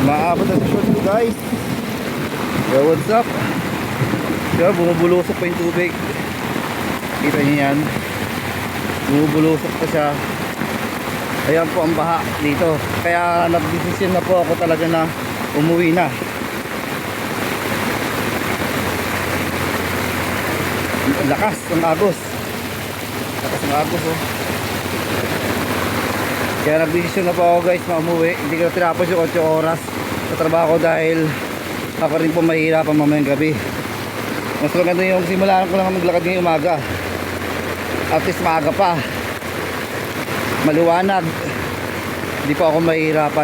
Maabot na sa short ko guys. Yo, what's up? Yo, bumubulusok pa yung tubig. Kita niyo yan. Bumubulusok pa siya. Ayan po ang baha dito. Kaya nag-decision na po ako talaga na umuwi na. Lakas ng agos. Lakas ng agos oh. Kaya nag-decision na po ako guys na umuwi. Hindi ko tinapos yung 8 oras sa trabaho dahil ako rin po mahihirapan mamayang gabi. Mas maganda yung simulaan ko lang maglakad ngayong umaga. At least maaga pa, maliwanag, hindi pa ako mahihirapan.